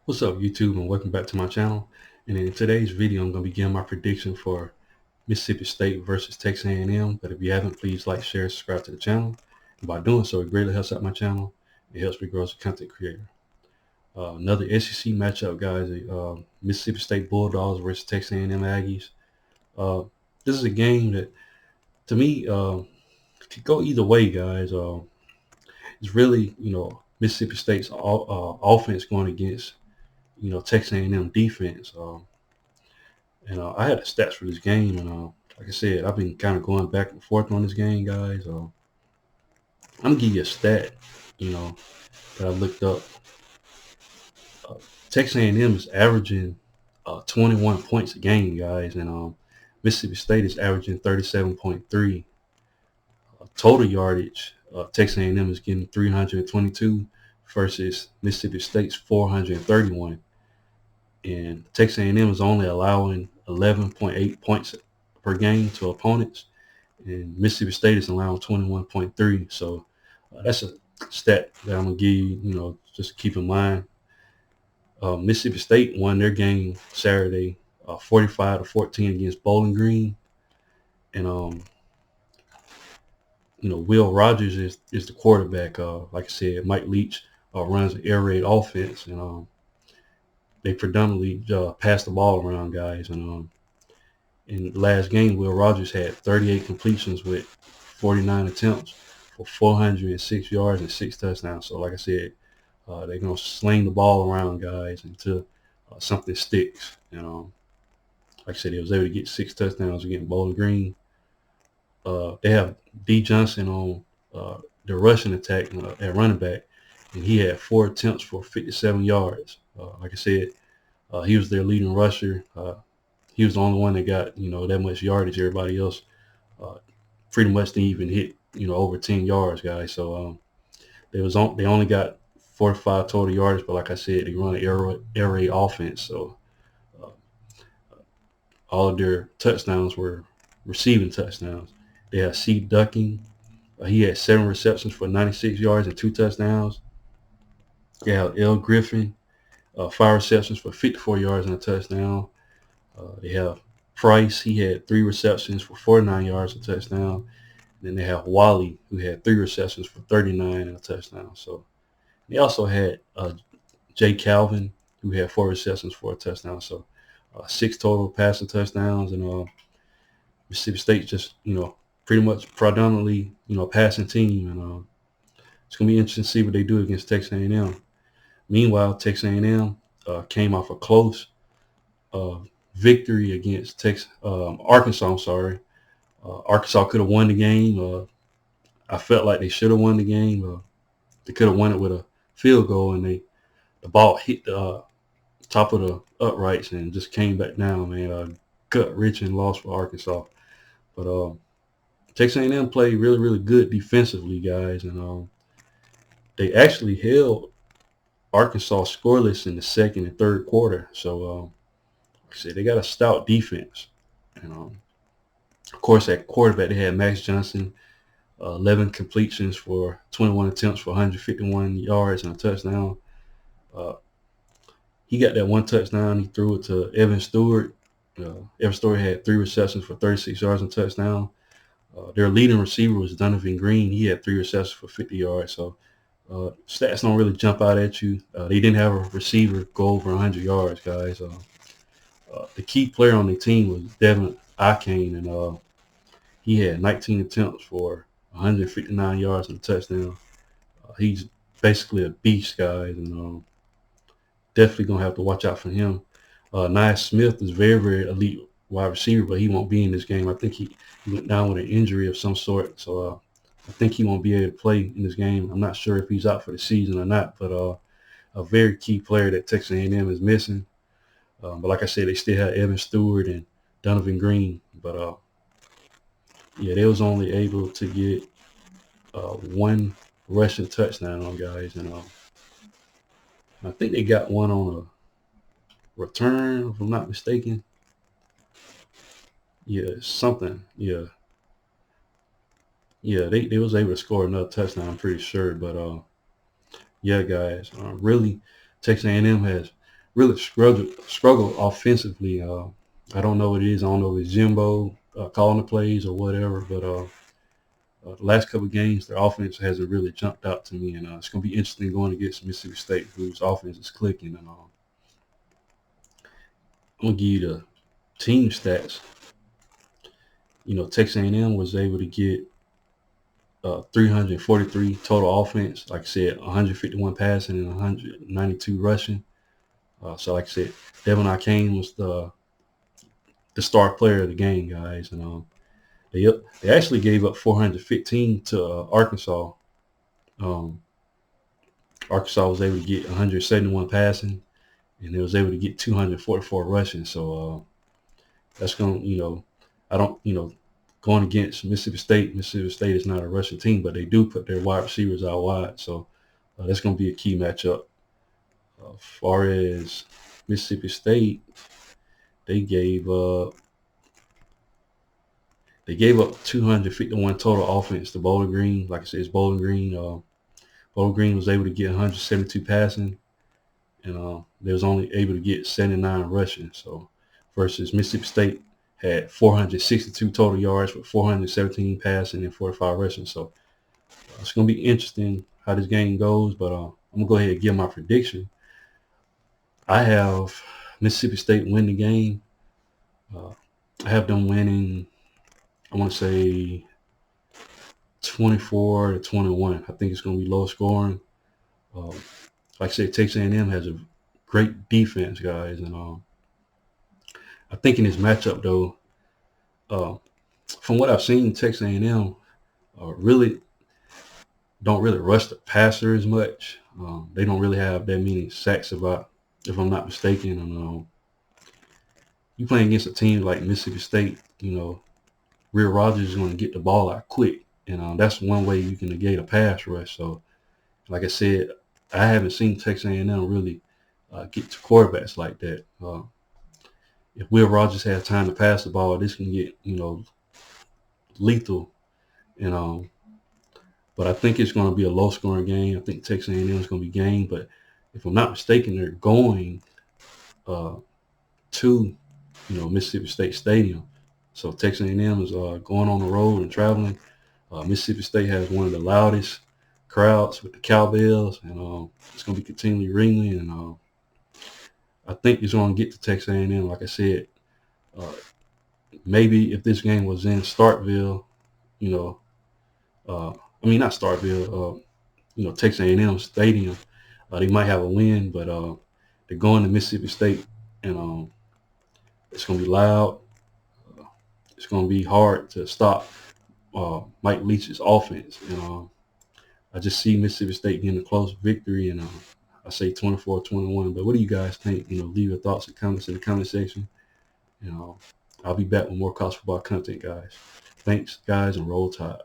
What's up, YouTube, and welcome back to my channel. And in today's video, I'm going to be giving my prediction for Mississippi State versus Texas A&M. But if you haven't, please like, share, subscribe to the channel. And by doing so, it greatly helps out my channel. It helps me grow as a content creator. Another SEC matchup, guys. Mississippi State Bulldogs versus Texas A&M Aggies. This is a game that, to me, could go either way, guys. It's really, Mississippi State's offense going against Texas A&M defense. And I had the stats for this game, and like I said, I've been kind of going back and forth on this game, guys. I'm gonna give you a stat, that I looked up. Texas A&M is averaging 21 points a game, guys, and Mississippi State is averaging 37.3 total yardage. Texas A&M is getting 322 versus Mississippi State's 431. And Texas A&M is only allowing 11.8 points per game to opponents, and Mississippi State is allowing 21.3. So that's a stat that I'm gonna give you, just keep in mind. Mississippi State won their game Saturday, 45-14 against Bowling Green, and Will Rogers is the quarterback. Like I said, Mike Leach runs an air raid offense, and they predominantly pass the ball around, guys. And in the last game, Will Rogers had 38 completions with 49 attempts for 406 yards and 6 touchdowns. So like I said, they're going to sling the ball around, guys, until something sticks. And like I said, they was able to get 6 touchdowns against Bowling Green. They have D. Johnson on the rushing attack at running back, and he had 4 attempts for 57 yards. Like I said, he was their leading rusher. He was the only one that got, that much yardage. Everybody else pretty much didn't even hit, over 10 yards, guys. So they only got 45 total yardage, but like I said, they run an air raid offense. So uh, all of their touchdowns were receiving touchdowns. They had C. Ducking. He had 7 receptions for 96 yards and 2 touchdowns. They had L. Griffin, 5 receptions for 54 yards and a touchdown. They have Price. He had 3 receptions for 49 yards and a touchdown. And then they have Wally, who had 3 receptions for 39 and a touchdown. So they also had Jay Calvin, who had 4 receptions for a touchdown. So 6 total passing touchdowns. And Mississippi State just, pretty much predominantly, passing team. And it's going to be interesting to see what they do against Texas A&M. Meanwhile, Texas A&M came off a close victory against Arkansas. I'm sorry. Arkansas could have won the game. I felt like they should have won the game. They could have won it with a field goal, and the ball hit the top of the uprights and just came back down, man. Gut-wrenching loss for Arkansas. But Texas A&M played really, really good defensively, guys, and they actually held Arkansas scoreless in the second and third quarter. So, like I said, they got a stout defense. And, of course, at quarterback, they had Max Johnson, 11 completions for 21 attempts for 151 yards and a touchdown. He got that 1 touchdown. He threw it to Evan Stewart. Evan Stewart had 3 receptions for 36 yards and a touchdown. Their leading receiver was Donovan Green. He had 3 receptions for 50 yards. So stats don't really jump out at you. They didn't have a receiver go over 100 yards, guys. The key player on the team was Devin Akane, and he had 19 attempts for 159 yards and a touchdown. He's basically a beast, guys, and definitely going to have to watch out for him. Nia Smith is very, very elite wide receiver, but he won't be in this game. I think he went down with an injury of some sort, so I think he won't be able to play in this game. I'm not sure if he's out for the season or not, but a very key player that Texas A&M is missing. But like I said, they still have Evan Stewart and Donovan Green. But yeah, they was only able to get 1 rushing touchdown on guys, and I think they got one on a return, if I'm not mistaken. Yeah, something. Yeah, they was able to score another touchdown, I'm pretty sure. But yeah, guys, really, Texas A&M has really struggle offensively. I don't know what it is. I don't know if it's Jimbo calling the plays or whatever, but the last couple of games, their offense hasn't really jumped out to me, and it's going to be interesting going against Mississippi State, whose offense is clicking. And I'm going to give you the team stats. Texas A&M was able to get 343 total offense. Like I said, 151 passing and 192 rushing. So like I said, Devin Akane was the star player of the game, guys. And they actually gave up 415 to Arkansas. Arkansas was able to get 171 passing, and they was able to get 244 rushing. So that's going to, I don't, going against Mississippi State is not a rushing team, but they do put their wide receivers out wide. So that's going to be a key matchup. As far as Mississippi State, they gave up 251 total offense to Bowling Green. Like I said, it's Bowling Green. Bowling Green was able to get 172 passing, and they was only able to get 79 rushing. So versus Mississippi State had 462 total yards with 417 passing and 45 rushing. So it's going to be interesting how this game goes, but I'm going to go ahead and give my prediction. I have Mississippi State win the game. I have them winning, I want to say 24-21. I think it's going to be low scoring. Like I said, Texas A&M has a great defense, guys, and I think in this matchup, though, from what I've seen, Texas A&M really don't really rush the passer as much. They don't really have that many sacks, if I'm not mistaken. And you playing against a team like Mississippi State, Will Rogers is going to get the ball out quick, and that's one way you can negate a pass rush. So, like I said, I haven't seen Texas A&M really get to quarterbacks like that. If Will Rogers has time to pass the ball, this can get, lethal. And but I think it's going to be a low-scoring game. I think Texas A&M is going to be game. But if I'm not mistaken, they're going to, Mississippi State Stadium. So Texas A&M is going on the road and traveling. Mississippi State has one of the loudest crowds with the cowbells, and it's going to be continually ringing. And I think it's going to get to Texas A&M. Like I said, maybe if this game was in Starkville, not Starkville, Texas A&M Stadium, they might have a win, but they're going to Mississippi State, and it's going to be loud. It's going to be hard to stop Mike Leach's offense, and I just see Mississippi State getting a close victory, and I say 24-21. But what do you guys think? Leave your thoughts and comments in the comment section. I'll be back with more college football content, guys. Thanks, guys, and roll tide.